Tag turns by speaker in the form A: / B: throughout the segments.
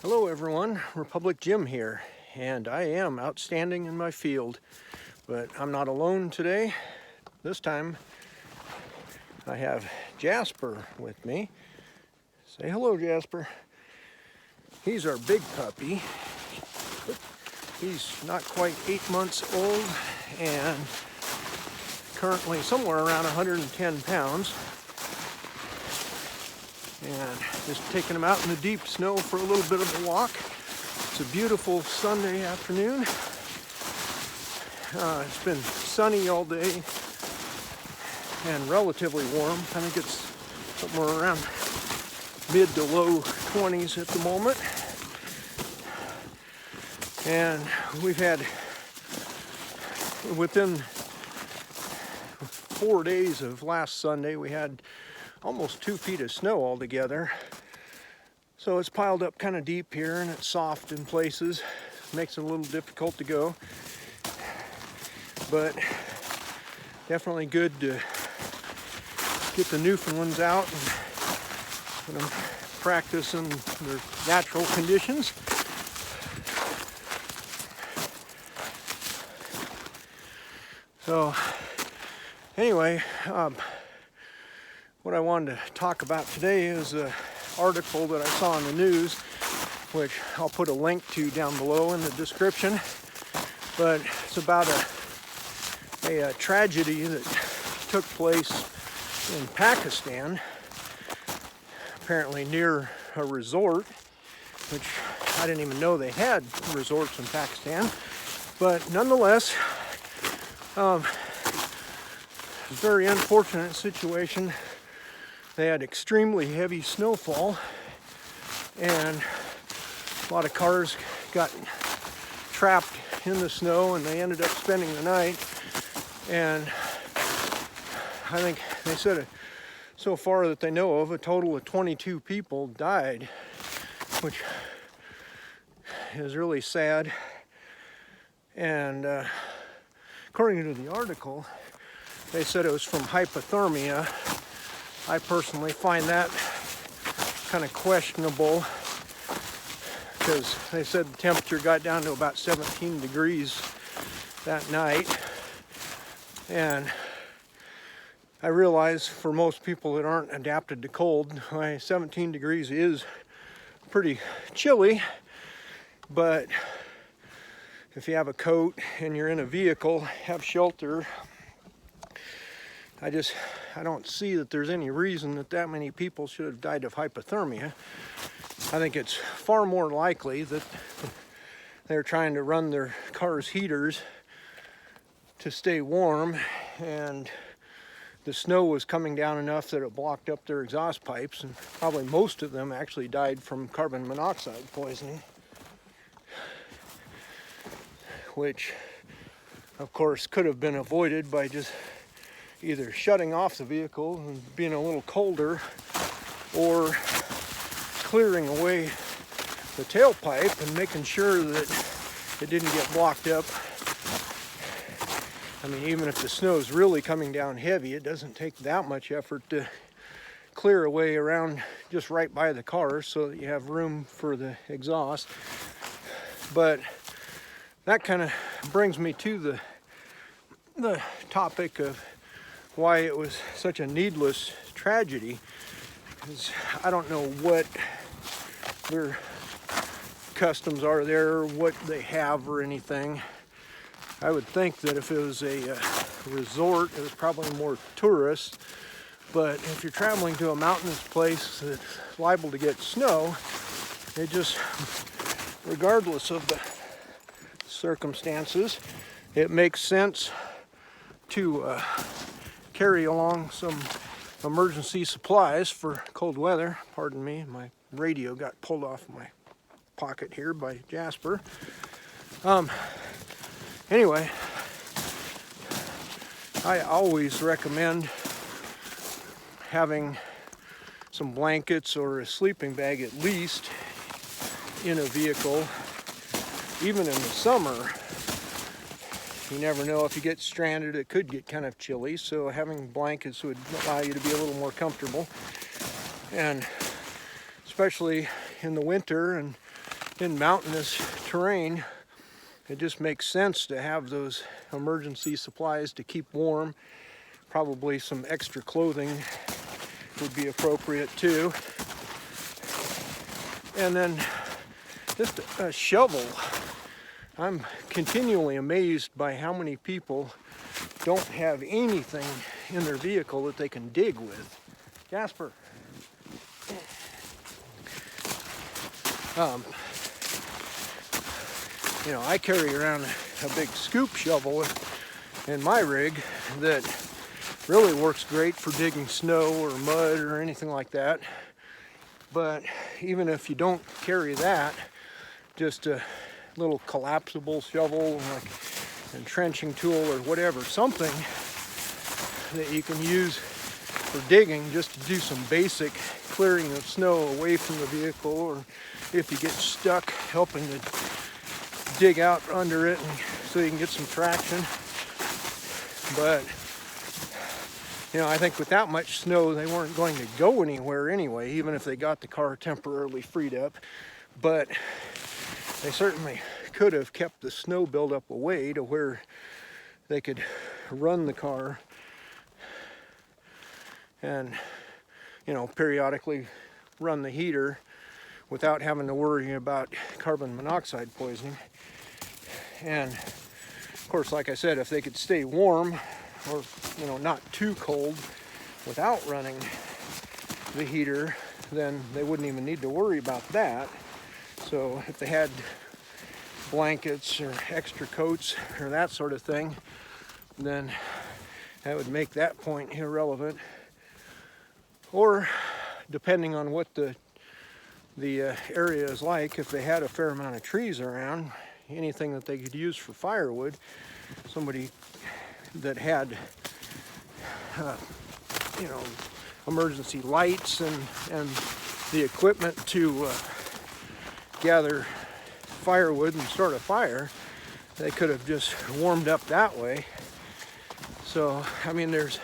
A: Hello everyone, Republic Jim here, and I am outstanding in my field, but I'm not alone today. This time I have Jasper with me. Say hello, Jasper. He's our big puppy. He's not quite 8 months old and currently somewhere around 110 pounds. And just taking him out in the deep snow for a little bit of a walk. It's a beautiful Sunday afternoon. It's been sunny all day and relatively warm. I think it's somewhere around mid to low 20s at the moment. And we've had, within 4 days of last Sunday, we had almost 2 feet of snow altogether. So it's piled up kind of deep here and it's soft in places. Makes it a little difficult to go. But definitely good to get the Newfoundlands out and let them practice in their natural conditions. So anyway, what I wanted to talk about today is an article that I saw in the news, which I'll put a link to down below in the description. But it's about a tragedy that took place in Pakistan, apparently near a resort, which I didn't even know they had resorts in Pakistan. But nonetheless, a very unfortunate situation. They had extremely heavy snowfall and a lot of cars got trapped in the snow and they ended up spending the night. And I think they said so far that they know of, a total of 22 people died, which is really sad. And according to the article, they said it was from hypothermia. I personally find that kind of questionable because they said the temperature got down to about 17 degrees that night. And I realize for most people that aren't adapted to cold, 17 degrees is pretty chilly. But if you have a coat and you're in a vehicle, have shelter. I don't see that there's any reason that many people should have died of hypothermia. I think it's far more likely that they're trying to run their car's heaters to stay warm and the snow was coming down enough that it blocked up their exhaust pipes, and probably most of them actually died from carbon monoxide poisoning, which of course could have been avoided by just either shutting off the vehicle and being a little colder or clearing away the tailpipe and making sure that it didn't get blocked up. I mean, even if the snow is really coming down heavy, it doesn't take that much effort to clear away around just right by the car so that you have room for the exhaust. But that kind of brings me to the topic of why it was such a needless tragedy, because I don't know what their customs are there, what they have or anything. I would think that if it was a resort, it was probably more tourists, but if you're traveling to a mountainous place that's liable to get snow, it just, regardless of the circumstances, it makes sense to carry along some emergency supplies for cold weather. Pardon me, my radio got pulled off my pocket here by Jasper. Anyway, I always recommend having some blankets or a sleeping bag at least in a vehicle, even in the summer. You never know, if you get stranded, it could get kind of chilly, so having blankets would allow you to be a little more comfortable. And especially in the winter and in mountainous terrain, it just makes sense to have those emergency supplies to keep warm. Probably some extra clothing would be appropriate too. And then just a shovel. I'm continually amazed by how many people don't have anything in their vehicle that they can dig with. Jasper. You know, I carry around a big scoop shovel in my rig that really works great for digging snow or mud or anything like that. But even if you don't carry that, just a little collapsible shovel, like an entrenching tool or whatever, something that you can use for digging just to do some basic clearing of snow away from the vehicle, or if you get stuck, helping to dig out under it and so you can get some traction. But you know, I think with that much snow, they weren't going to go anywhere anyway, even if they got the car temporarily freed up. But they certainly could have kept the snow buildup away to where they could run the car and, you know, periodically run the heater without having to worry about carbon monoxide poisoning. And of course, like I said, if they could stay warm, or, you know, not too cold without running the heater, then they wouldn't even need to worry about that. So if they had blankets or extra coats or that sort of thing, then that would make that point irrelevant. Or depending on what the area is like, if they had a fair amount of trees around, anything that they could use for firewood, somebody that had, you know, emergency lights and the equipment to gather firewood and start a fire, they could have just warmed up that way. So, I mean, there's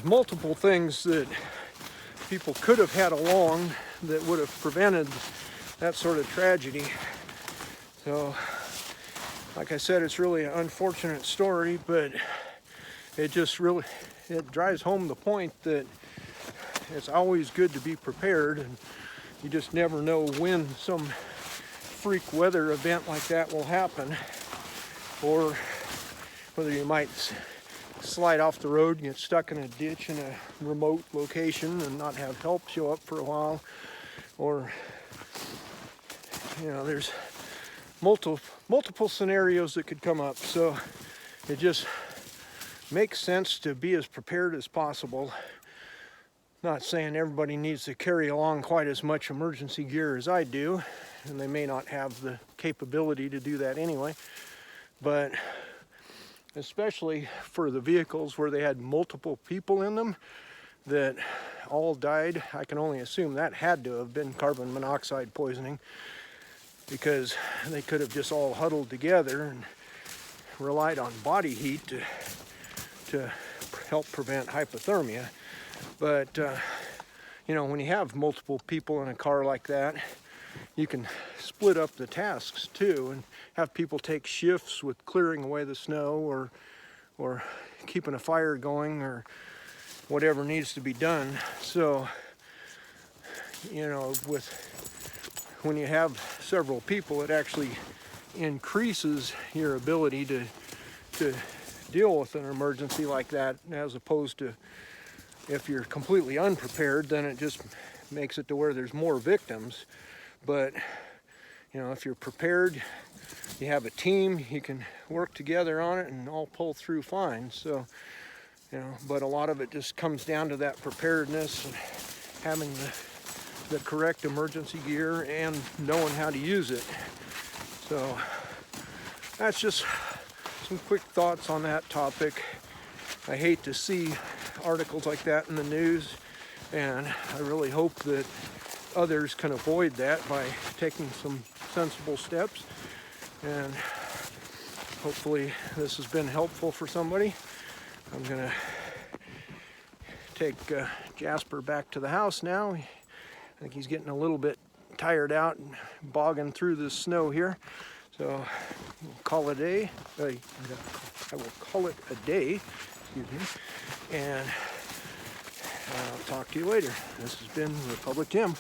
A: multiple things that people could have had along that would have prevented that sort of tragedy. So, like I said, it's really an unfortunate story, but it drives home the point that it's always good to be prepared, and you just never know when some freak weather event like that will happen, or whether you might slide off the road and get stuck in a ditch in a remote location and not have help show up for a while, or, you know, there's multiple scenarios that could come up. So it just makes sense to be as prepared as possible. Not saying everybody needs to carry along quite as much emergency gear as I do, and they may not have the capability to do that anyway, but especially for the vehicles where they had multiple people in them that all died, I can only assume that had to have been carbon monoxide poisoning, because they could have just all huddled together and relied on body heat to help prevent hypothermia. But, you know, when you have multiple people in a car like that, you can split up the tasks too and have people take shifts with clearing away the snow or keeping a fire going or whatever needs to be done. So, you know, when you have several people, it actually increases your ability to deal with an emergency like that, as opposed to if you're completely unprepared, then it just makes it to where there's more victims. But, you know, if you're prepared, you have a team, you can work together on it and all pull through fine. So, you know, but a lot of it just comes down to that preparedness and having the correct emergency gear and knowing how to use it. So that's just some quick thoughts on that topic. I hate to see articles like that in the news, and I really hope that others can avoid that by taking some sensible steps. And hopefully this has been helpful for somebody. I'm gonna take Jasper back to the house now. I think he's getting a little bit tired out and bogging through this snow here. So we'll call it a day. I will call it a day, excuse me, and I'll talk to you later. This has been Republic Tim.